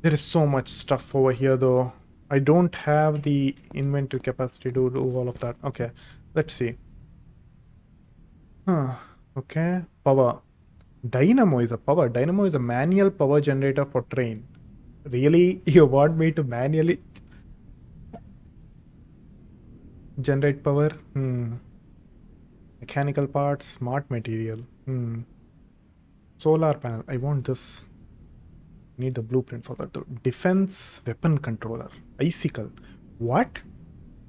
There is so much stuff over here though. I don't have the inventory capacity to do all of that. Okay, let's see. Huh. Okay, power. Dynamo is a power. Dynamo is a manual power generator for train. Really? You want me to manually generate power? Hmm. Mechanical parts, smart material. Hmm. Solar panel. I want this. Need the blueprint for that though. Defense weapon controller. Icicle. What?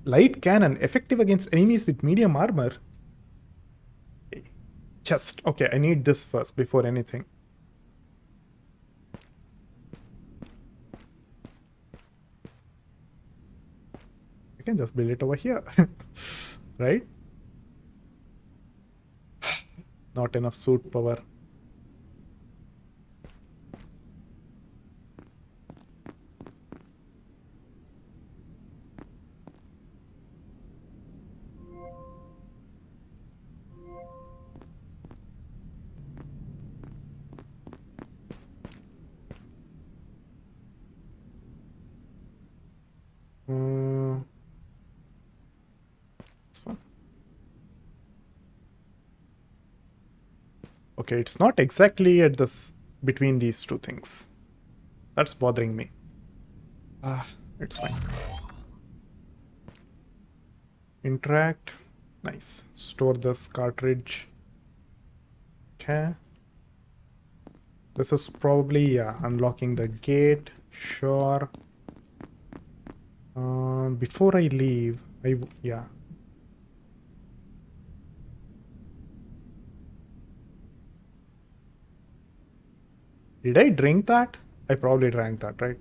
Light cannon. Effective against enemies with medium armor. Chest. Okay, I need this first before anything. I can just build it over here. Right? Not enough suit power. Mm, this one. Okay, it's not exactly at this between these two things. That's bothering me. Ah, it's fine. Interact. Nice. Store this cartridge. Okay. This is probably, yeah, unlocking the gate. Sure. Before I leave, yeah. Did I drink that? I probably drank that, right?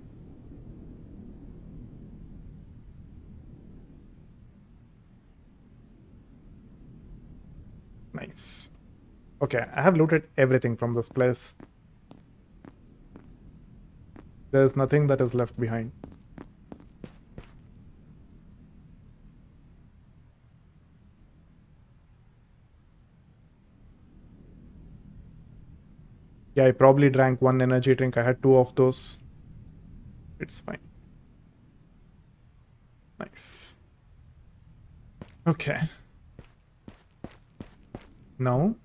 Nice. Okay, I have looted everything from this place. There's nothing that is left behind. Yeah, I probably drank one energy drink. I had two of those. It's fine. Nice. Okay. Now,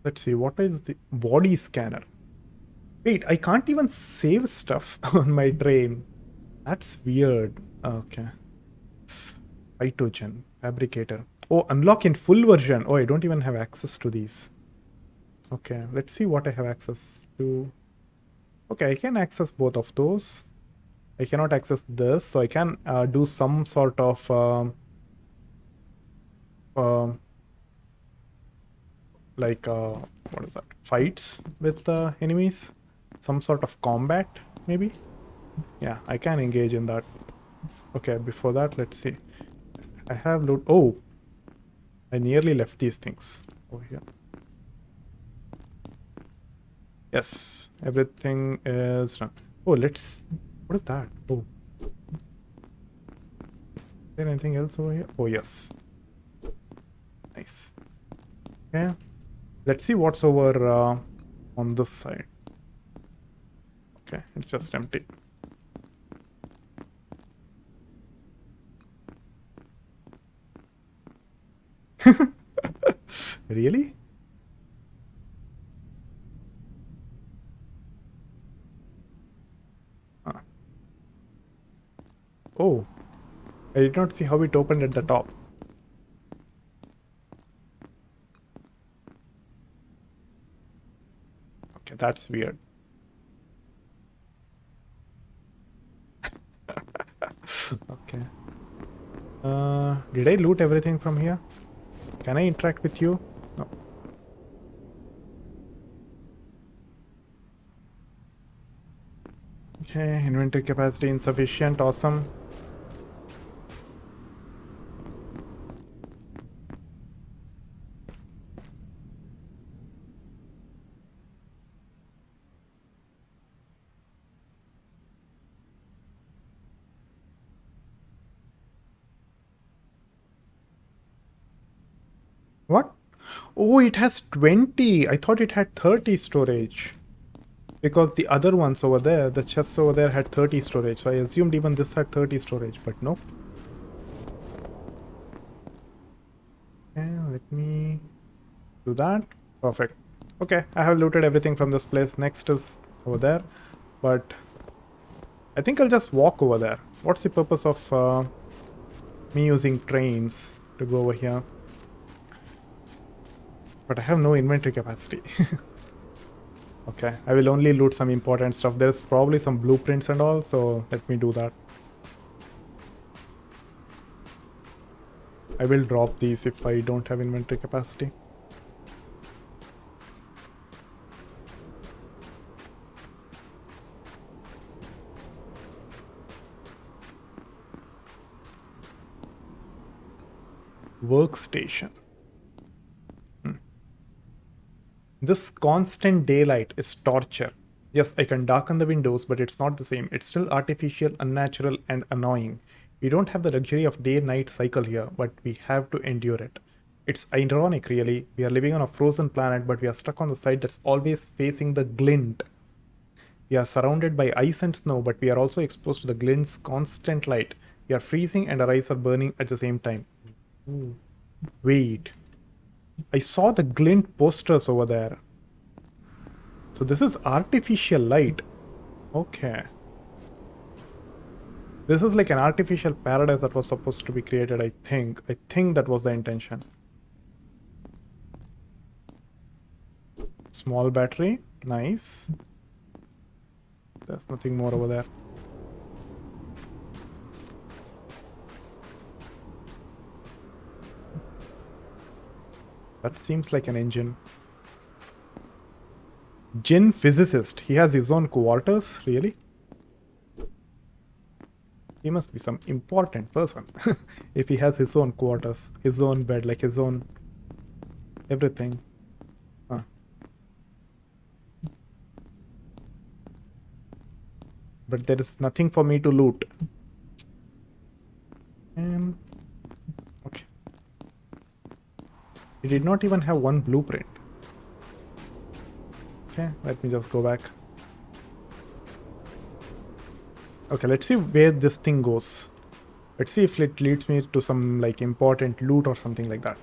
let's see. What is the body scanner? Wait, I can't even save stuff on my train. That's weird. Okay. Phytogen. Fabricator. Oh, unlock in full version. Oh, I don't even have access to these. Okay, let's see what I have access to. Okay, I can access both of those. I cannot access this, so I can do some sort of um, like what is that? Fights with enemies, some sort of combat, maybe. Yeah, I can engage in that. Okay, before that, let's see. I have loot. Oh, I nearly left these things over here. Yes, everything is done. Oh, let's. What is that? Oh, is there anything else over here? Oh, yes. Nice. Okay. Let's see what's over on this side. Okay, it's just empty. Really? Ah. Oh, I did not see how it opened at the top. Okay, that's weird. Okay. Did I loot everything from here? Can I interact with you? No. Okay, inventory capacity insufficient. Awesome. What? Oh, it has 20. I thought it had 30 storage. Because the other ones over there, the chests over there had 30 storage. So I assumed even this had 30 storage, but nope. Okay, let me do that. Perfect. Okay, I have looted everything from this place. Next is over there. But I think I'll just walk over there. What's the purpose of me using trains to go over here? But I have no inventory capacity. Okay, I will only loot some important stuff. There's probably some blueprints and all, so let me do that. I will drop these if I don't have inventory capacity. Workstation. This constant daylight is torture. Yes, I can darken the windows, but it's not the same. It's still artificial, unnatural, and annoying. We don't have the luxury of day-night cycle here, but we have to endure it. It's ironic, really. We are living on a frozen planet, but we are stuck on the side that's always facing the glint. We are surrounded by ice and snow, but we are also exposed to the glint's constant light. We are freezing and our eyes are burning at the same time. Ooh. Wait. I saw the glint posters over there. So this is artificial light. Okay. This is like an artificial paradise that was supposed to be created, I think. I think that was the intention. Small battery. Nice. There's nothing more over there. That seems like an engine. Jin physicist. He has his own quarters? Really? He must be some important person. If he has his own quarters, his own bed, like his own everything. Huh. But there is nothing for me to loot. Okay. He did not even have one blueprint. Okay, let me just go back. Okay, let's see where this thing goes. Let's see if it leads me to some like important loot or something like that.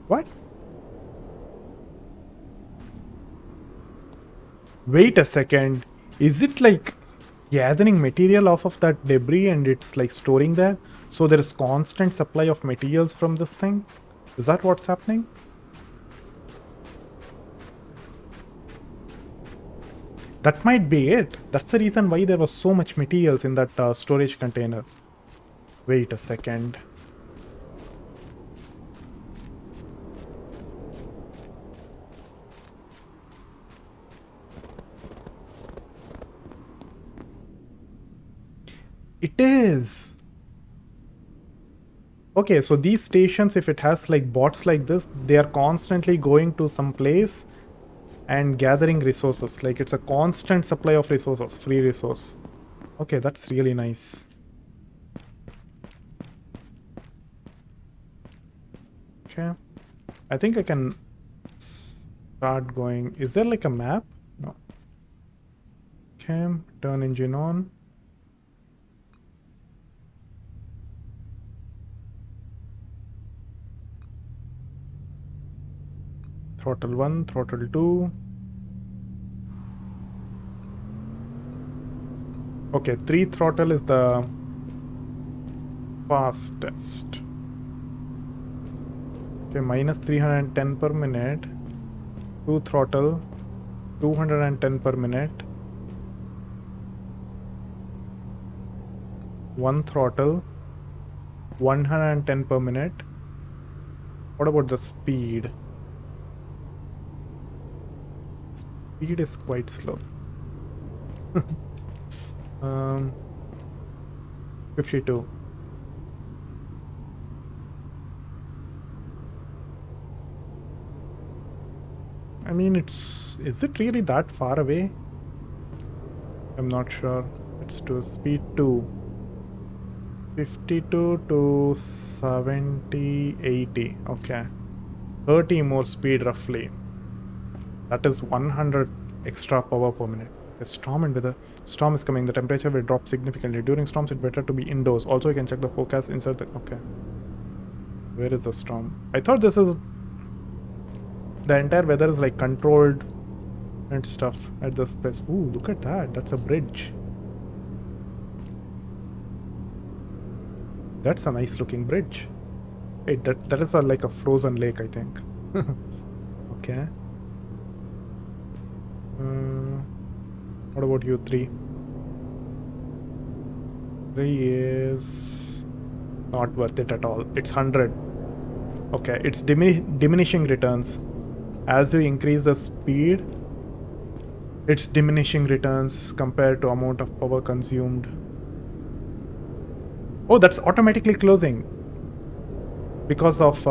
What? Wait a second. Is it like gathering material off of that debris and it's like storing there? So there is constant supply of materials from this thing? Is that what's happening? That might be it. That's the reason why there was so much materials in that storage container. Wait a second. It is. Okay, so these stations, if it has like bots like this, they are constantly going to some place and gathering resources. Like it's a constant supply of resources, free resource. Okay, that's really nice. Okay. I think I can start going. Is there like a map? No. Okay, turn engine on. Throttle 1, throttle 2. Okay, 3 throttle is the fastest. Okay, minus 310 per minute. 2 throttle, 210 per minute. 1 throttle, 110 per minute. What about the speed? Speed is quite slow. 52. I mean, is it really that far away? I'm not sure. It's to speed 2. 52 to 70, 80. Okay. 30 more speed roughly. That is 100 extra power per minute. A storm and weather. Storm is coming. The temperature will drop significantly. During storms, it's better to be indoors. Also, you can check the forecast inside the... Okay. Where is the storm? I thought this is... The entire weather is like controlled and stuff at this place. Ooh, look at that. That's a bridge. That's a nice looking bridge. Wait, that is like a frozen lake, I think. Okay. What about you, 3? 3 is not worth it at all. It's 100. Okay, it's diminishing returns. As you increase the speed, it's diminishing returns compared to amount of power consumed. Oh, that's automatically closing because of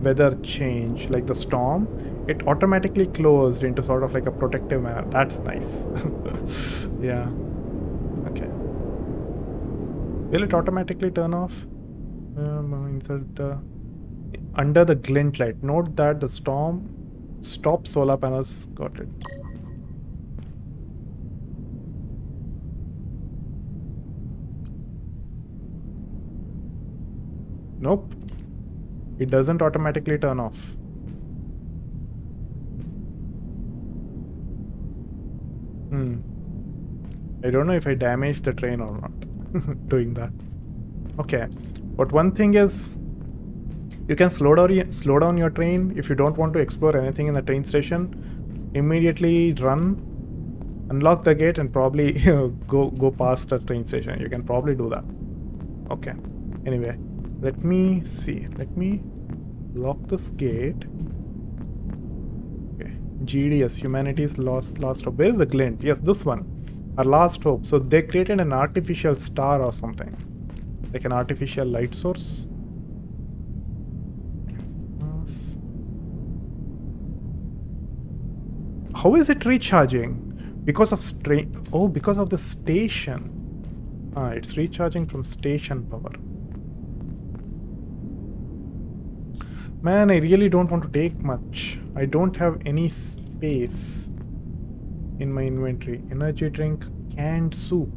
weather change, like the storm. It automatically closed into sort of like a protective manner. That's nice. Yeah. Okay. Will it automatically turn off? Insert the under the glint light. Note that the storm stops solar panels. Got it. Nope. It doesn't automatically turn off. I don't know if I damaged the train or not doing that. Okay. But one thing is, you can slow down your train if you don't want to explore anything in the train station. Immediately run, unlock the gate, and probably go past the train station. You can probably do that. Okay. Anyway, let me see. Let me lock this gate. Okay. GDS, humanity's last hope. Where's the glint? Yes, this one. Our last hope. So they created an artificial star or something, like an artificial light source. How is it recharging? Because of because of the station. It's recharging from station power. Man, I really don't want to take much. I don't have any space in my inventory. Energy drink, canned soup.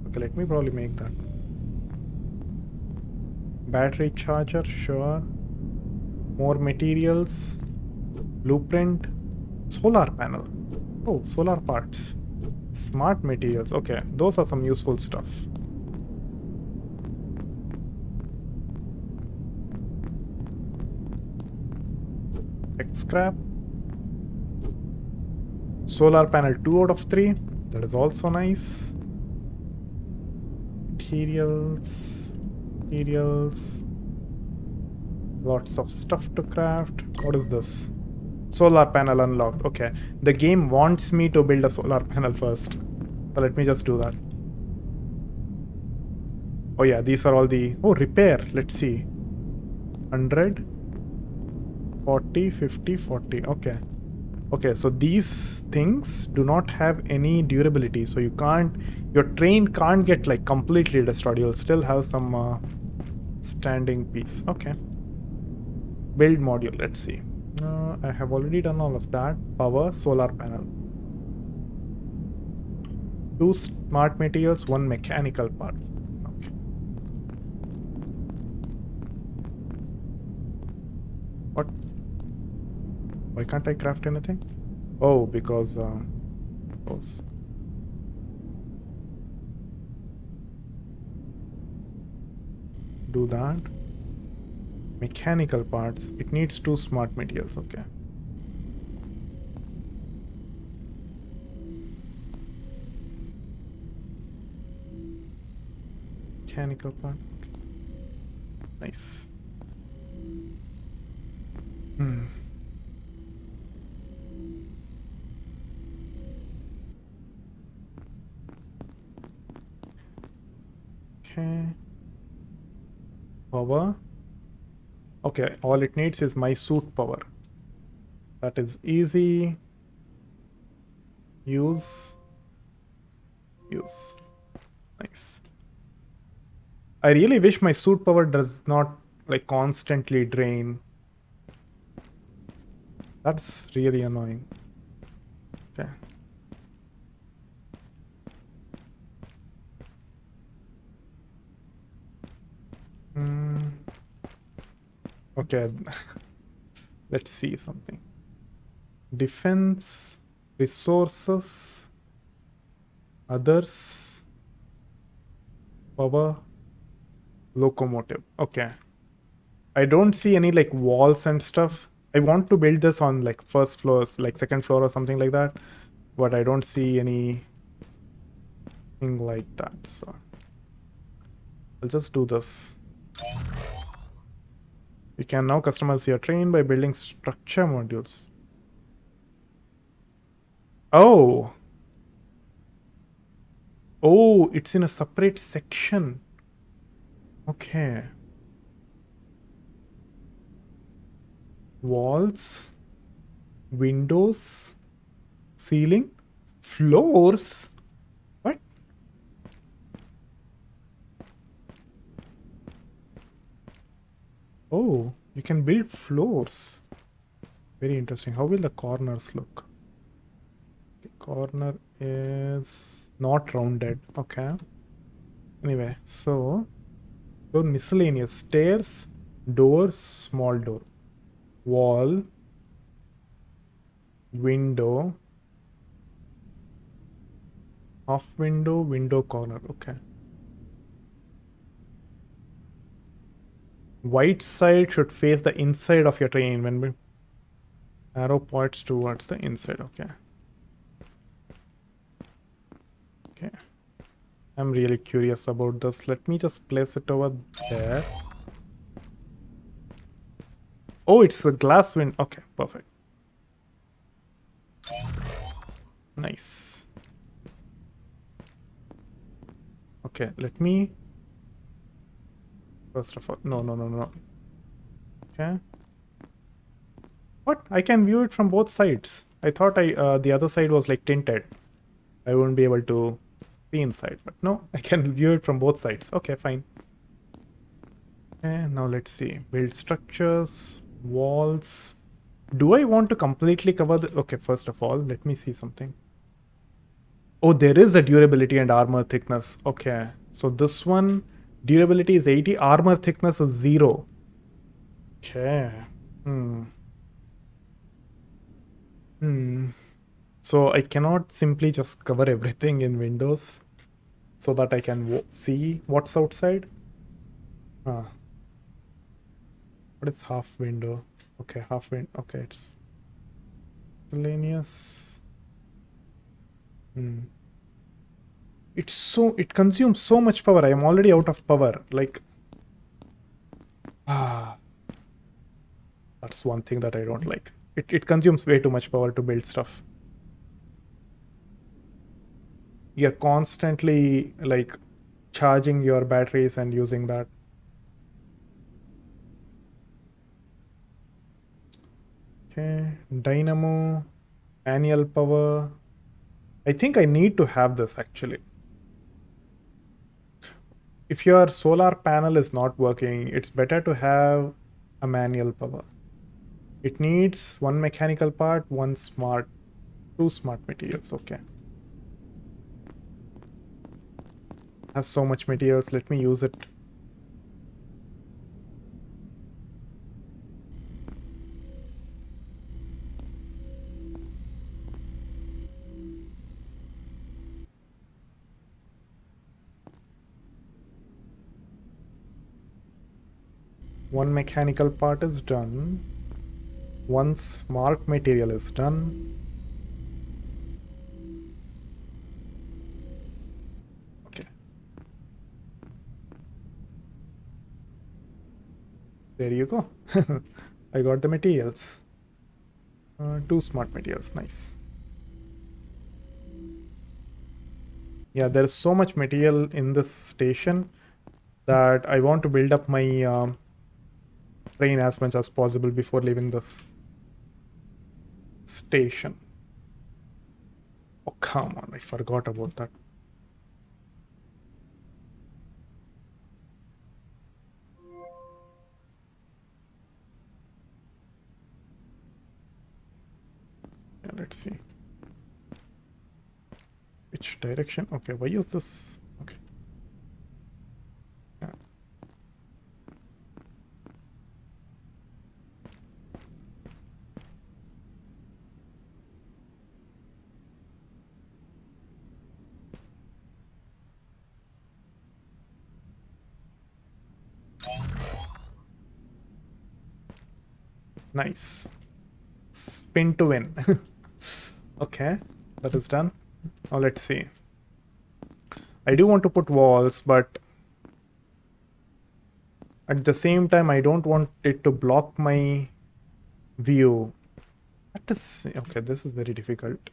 Okay, let me probably make that. Battery charger, sure. More materials. Blueprint. Solar panel. Oh, solar parts. Smart materials. Okay, those are some useful stuff. Tech scrap. Solar panel 2 out of 3. That is also nice. Materials. Lots of stuff to craft. What is this? Solar panel unlocked. Okay. The game wants me to build a solar panel first. So let me just do that. Oh yeah, these are all the... Oh, repair. Let's see. 100. 40, 50, 40. Okay. Okay, so these things do not have any durability. So you can't... Your train can't get like completely destroyed. You'll still have some standing piece. Okay. Build module. Let's see. I have already done all of that. Power, solar panel. 2 smart materials, 1 mechanical part. Okay. What? Why can't I craft anything? Oh, because those. Do that. Mechanical parts. It needs 2 smart materials. Okay. Mechanical part. Nice. Okay. Power. Okay, all it needs is my suit power. That is easy. Use. Use. Nice. I really wish my suit power does not like constantly drain. That's really annoying. Okay. Mm, okay. Let's see something. Defense, resources, others, power, locomotive. Okay. I don't see any like walls and stuff. I want to build this on like first floors, like second floor or something like that, but I don't see anything like that. So I'll just do this. You can now customize your train by building structure modules. Oh, oh, it's in a separate section. Okay. Walls, windows, ceiling, floors. What? Oh, you can build floors. Very interesting. How will the corners look? Okay, corner is not rounded. Okay. Anyway, so miscellaneous stairs, door, small door, wall, window, half window, window corner. Okay. White side should face the inside of your train when we arrow points towards the inside. Okay. Okay. I'm really curious about this. Let me just place it over there. Oh, it's a glass window. Okay, perfect. Nice. Okay, let me... First of all, no. Okay. What? I can view it from both sides. I thought the other side was like tinted. I won't be able to see inside, but no, I can view it from both sides. Okay, fine. Okay, now let's see. Build structures, walls. Do I want to completely cover the... Okay, first of all, let me see something. Oh, there is a durability and armor thickness. Okay, so this one, durability is 80, armor thickness is 0. Okay. So I cannot simply just cover everything in Windows so that I can see what's outside. What is half window? Okay, half window. Okay, it's miscellaneous. It consumes so much power. I am already out of power. Like, that's one thing that I don't like. It consumes way too much power to build stuff. You're constantly like charging your batteries and using that. Okay, dynamo, annual power. I think I need to have this actually. If your solar panel is not working, it's better to have a manual power. It needs one mechanical part, two smart materials. Okay. Has so much materials. Let me use it. One mechanical part is done. One smart material is done. Okay. There you go. I got the materials. Two smart materials. Nice. Yeah, there's so much material in this station that I want to build up my train as much as possible before leaving this. Station. Oh, come on. I forgot about that. Yeah, let's see. Which direction? Okay, why is this? Okay. Yeah. Nice. Spin to win. Okay, that is done. Now let's see. I do want to put walls, but at the same time, I don't want it to block my view. That is okay. This is very difficult.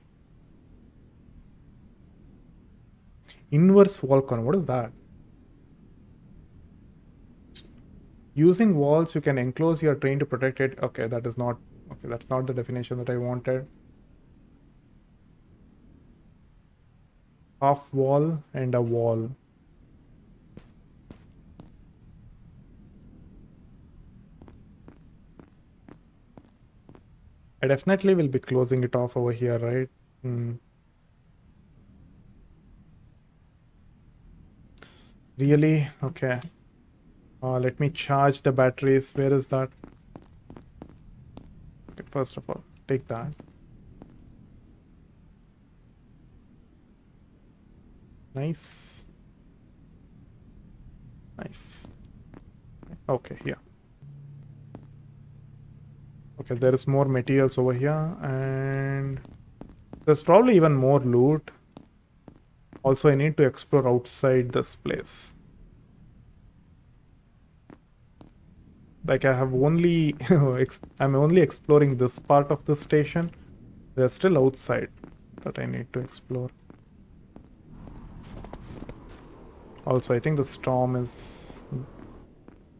Inverse wall corner. What is that? Using walls, you can enclose your train to protect it. Okay, that is not. Okay, that's not the definition that I wanted. Half wall and a wall. I definitely will be closing it off over here, right? Really? Okay. Let me charge the batteries. Where is that? Okay, first of all, take that. Nice. Nice. Okay, here. Okay, there is more materials over here, and there's probably even more loot. Also, I need to explore outside this place. Like I have only, I'm only exploring this part of the station. They're still outside that I need to explore. Also, I think the storm is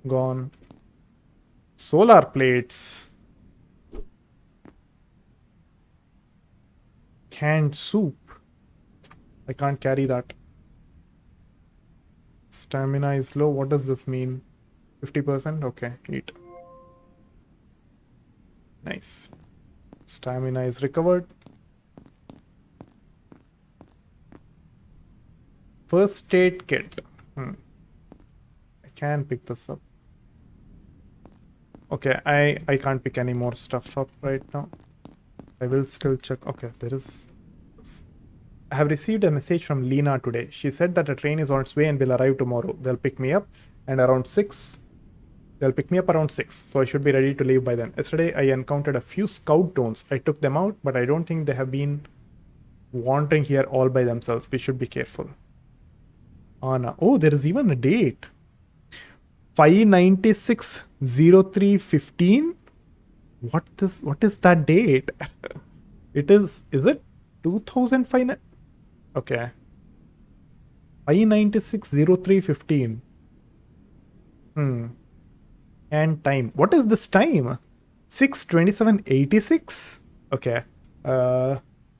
gone. Solar plates. Canned soup. I can't carry that. Stamina is low. What does this mean? 50%? Okay, eat. Nice. Stamina is recovered. First aid kit. I can pick this up. Okay, I can't pick any more stuff up right now. I will still check. Okay, there is this. I have received a message from Lena today. She said that a train is on its way and will arrive tomorrow. They'll pick me up and around 6. They'll pick me up around 6, so I should be ready to leave by then. Yesterday, I encountered a few scout drones. I took them out, but I don't think they have been wandering here all by themselves. We should be careful. Anna. Oh, there is even a date. 5960315. What is that date? Is it 2005? Okay. 5960315. And time. What is this time? 6:27:86. Okay.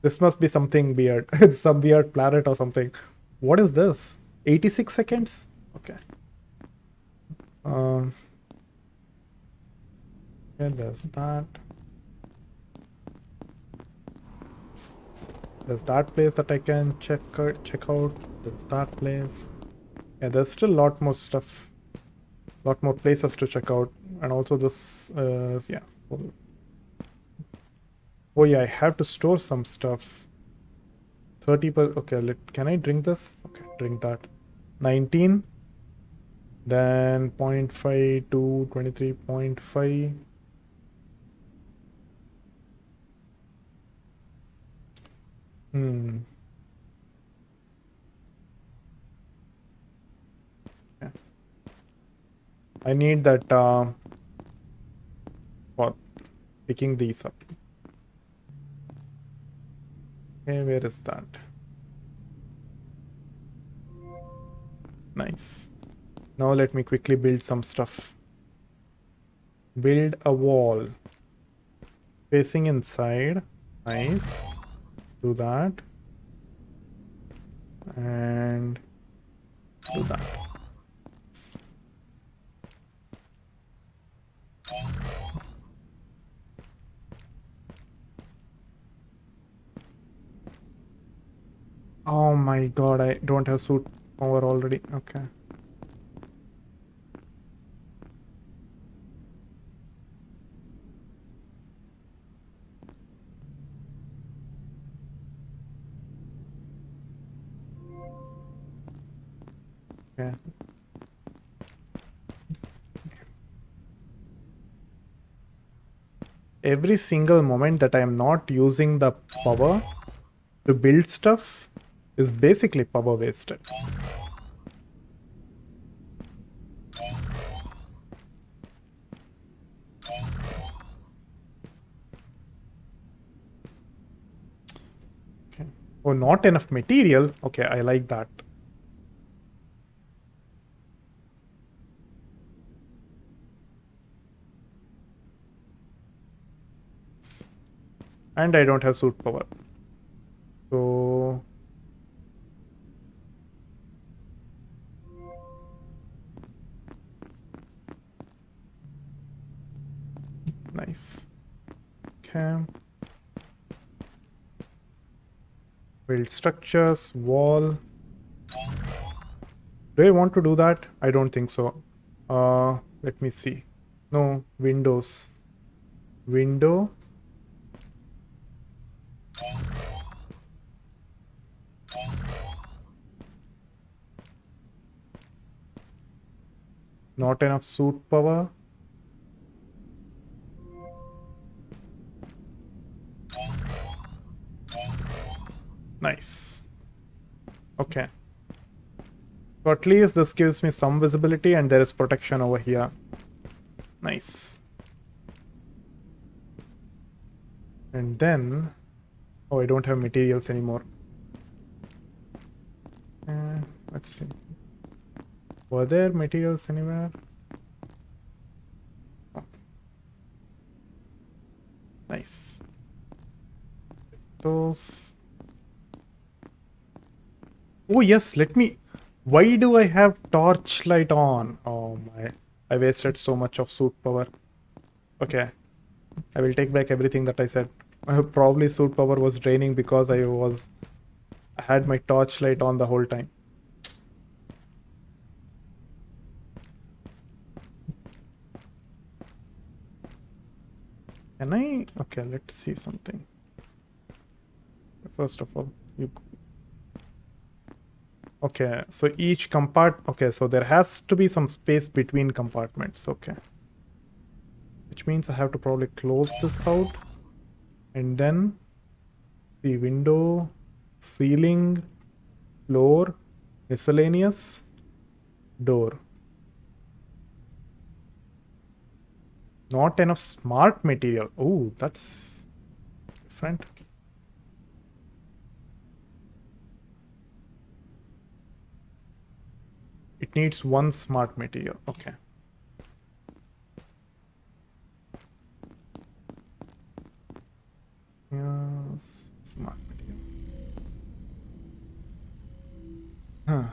This must be something weird. It's some weird planet or something. What is this? 86 seconds? Okay. Yeah, there's that. There's that place that I can check out. There's that place. Yeah, there's still a lot more stuff. Lot more places to check out. And also this, yeah. Oh yeah, I have to store some stuff. 30 per, okay, can I drink this? Okay, drink that. 19. Then 0.5 to 23.5. Okay. I need that for picking these up. Okay, where is that? Nice. Now let me quickly build some stuff. Build a wall facing inside. Nice. Do that. And do that. Oh my god, I don't have suit power already. Okay. Okay. Every single moment that I am not using the power to build stuff is basically power wasted. Okay. Oh, not enough material. Okay, I like that. And I don't have suit power. So nice. Okay. Build structures, wall. Do I want to do that? I don't think so. Let me see. No, windows. Window. Not enough suit power. Nice. Okay. So at least this gives me some visibility and there is protection over here. Nice. And then... Oh, I don't have materials anymore. Let's see. Were there materials anywhere? Oh. Nice. Those... Oh yes, let me... Why do I have torchlight on? Oh my... I wasted so much of suit power. Okay. I will take back everything that I said. Probably suit power was draining because I had my torchlight on the whole time. Can I? Okay, let's see something. First of all, you... Okay, so each compartment... Okay, so there has to be some space between compartments. Okay. Which means I have to probably close this out. And then the window, ceiling, floor, miscellaneous, door. Not enough smart material. Oh, that's different. It needs one smart material. Okay. Yes, smart material. Huh.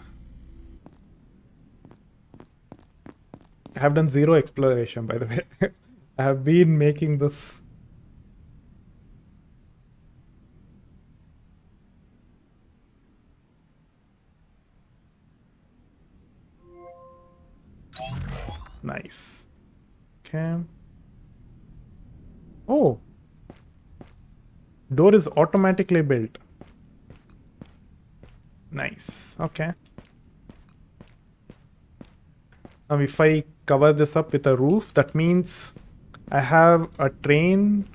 I have done zero exploration, by the way. I have been making this. Nice. Okay. Oh. Door is automatically built. Nice. Okay. Now if I cover this up with a roof, that means I have a train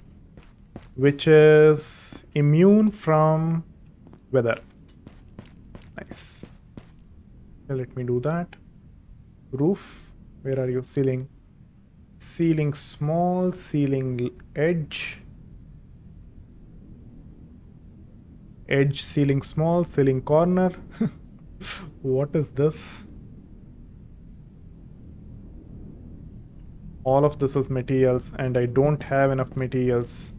which is immune from weather. Nice. Okay, let me do that. Roof. Where are you? Ceiling. Ceiling small, ceiling edge. Edge ceiling small, ceiling corner. What is this? All of this is materials and I don't have enough materials.